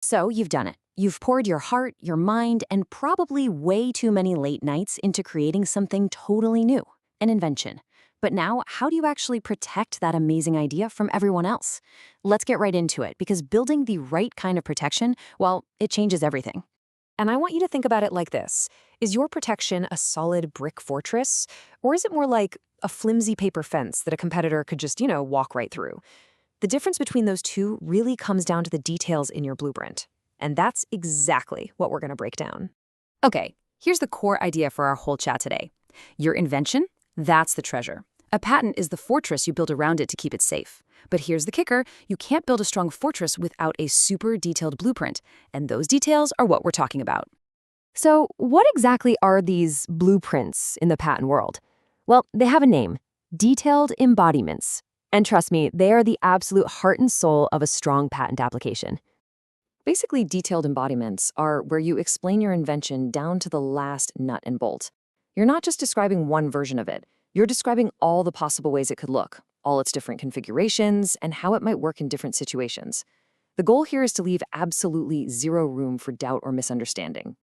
So you've done it. You've poured your heart, your mind, and probably way too many late nights into creating something totally new, an invention. But now, how do you actually protect that amazing idea from everyone else? Let's get right into it, because building the right kind of protection, well, it changes everything. And I want you to think about it like this. Is your protection a solid brick fortress? Or is it more like a flimsy paper fence that a competitor could just, walk right through? The difference between those two really comes down to the details in your blueprint. And that's exactly what we're going to break down. Okay, here's the core idea for our whole chat today. Your invention, that's the treasure. A patent is the fortress you build around it to keep it safe. But here's the kicker, you can't build a strong fortress without a super detailed blueprint, and those details are what we're talking about. So, what exactly are these blueprints in the patent world? Well, they have a name, detailed embodiments. And trust me, they are the absolute heart and soul of a strong patent application. Basically, detailed embodiments are where you explain your invention down to the last nut and bolt. You're not just describing one version of it, you're describing all the possible ways it could look, all its different configurations, and how it might work in different situations. The goal here is to leave absolutely zero room for doubt or misunderstanding.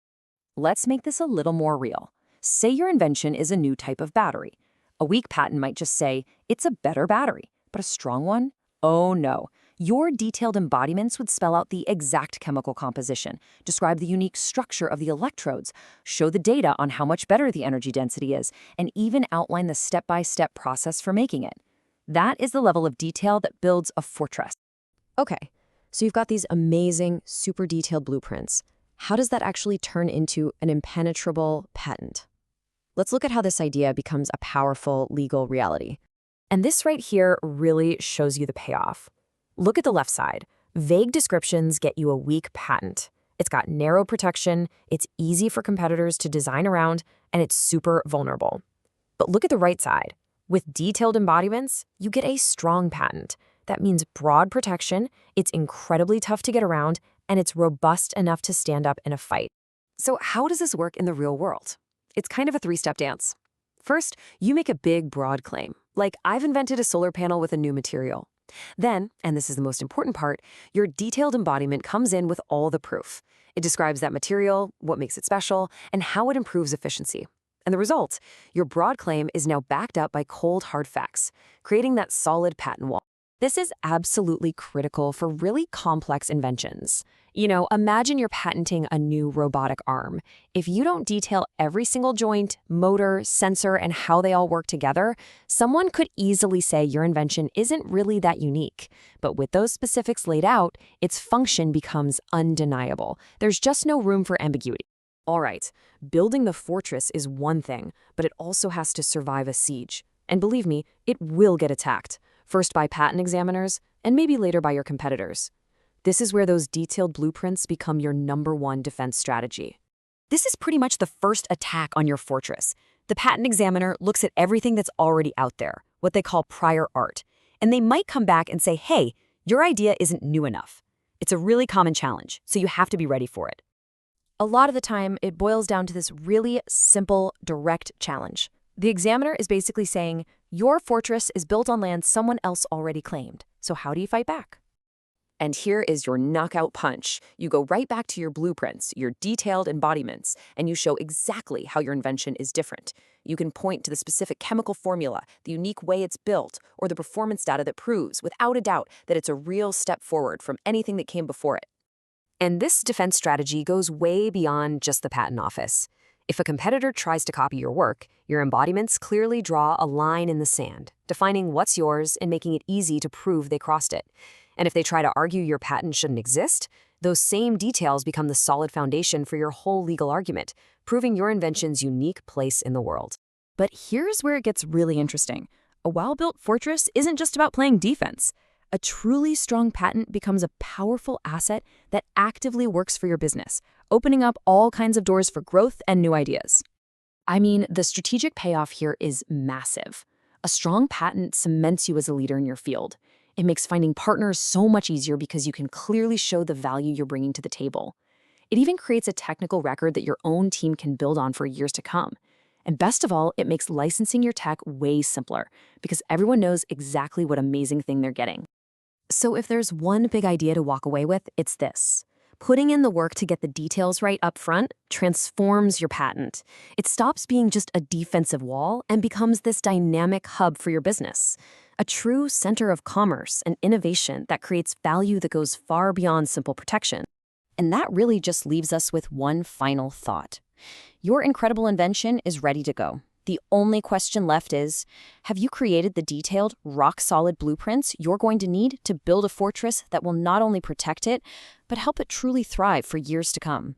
Let's make this a little more real. Say your invention is a new type of battery. A weak patent might just say, it's a better battery, but a strong one? Oh no. Your detailed embodiments would spell out the exact chemical composition, describe the unique structure of the electrodes, show the data on how much better the energy density is, and even outline the step-by-step process for making it. That is the level of detail that builds a fortress. Okay, so you've got these amazing, super detailed blueprints. How does that actually turn into an impenetrable patent? Let's look at how this idea becomes a powerful legal reality. And this right here really shows you the payoff. Look at the left side. Vague descriptions get you a weak patent. It's got narrow protection, it's easy for competitors to design around, and it's super vulnerable. But look at the right side. With detailed embodiments, you get a strong patent. That means broad protection, it's incredibly tough to get around, and it's robust enough to stand up in a fight. So how does this work in the real world? It's kind of a three-step dance. First, you make a big, broad claim, like I've invented a solar panel with a new material. Then, and this is the most important part, your detailed embodiment comes in with all the proof. It describes that material, what makes it special, and how it improves efficiency. And the result, your broad claim is now backed up by cold, hard facts, creating that solid patent wall. This is absolutely critical for really complex inventions. Imagine you're patenting a new robotic arm. If you don't detail every single joint, motor, sensor, and how they all work together, someone could easily say your invention isn't really that unique. But with those specifics laid out, its function becomes undeniable. There's just no room for ambiguity. All right, building the fortress is one thing, but it also has to survive a siege. And believe me, it will get attacked. First by patent examiners, and maybe later by your competitors. This is where those detailed blueprints become your #1 defense strategy. This is pretty much the first attack on your fortress. The patent examiner looks at everything that's already out there, what they call prior art, and they might come back and say, hey, your idea isn't new enough. It's a really common challenge, so you have to be ready for it. A lot of the time, it boils down to this really simple, direct challenge. The examiner is basically saying, your fortress is built on land someone else already claimed, so how do you fight back? And here is your knockout punch. You go right back to your blueprints, your detailed embodiments, and you show exactly how your invention is different. You can point to the specific chemical formula, the unique way it's built, or the performance data that proves, without a doubt, that it's a real step forward from anything that came before it. And this defense strategy goes way beyond just the patent office. If a competitor tries to copy your work, your embodiments clearly draw a line in the sand, defining what's yours and making it easy to prove they crossed it. And if they try to argue your patent shouldn't exist, those same details become the solid foundation for your whole legal argument, proving your invention's unique place in the world. But here's where it gets really interesting. A well-built fortress isn't just about playing defense. A truly strong patent becomes a powerful asset that actively works for your business, opening up all kinds of doors for growth and new ideas. I mean, the strategic payoff here is massive. A strong patent cements you as a leader in your field. It makes finding partners so much easier because you can clearly show the value you're bringing to the table. It even creates a technical record that your own team can build on for years to come. And best of all, it makes licensing your tech way simpler because everyone knows exactly what amazing thing they're getting. So if there's one big idea to walk away with, it's this. Putting in the work to get the details right up front transforms your patent. It stops being just a defensive wall and becomes this dynamic hub for your business. A true center of commerce and innovation that creates value that goes far beyond simple protection. And that really just leaves us with one final thought. Your incredible invention is ready to go. The only question left is, have you created the detailed, rock-solid blueprints you're going to need to build a fortress that will not only protect it, but help it truly thrive for years to come?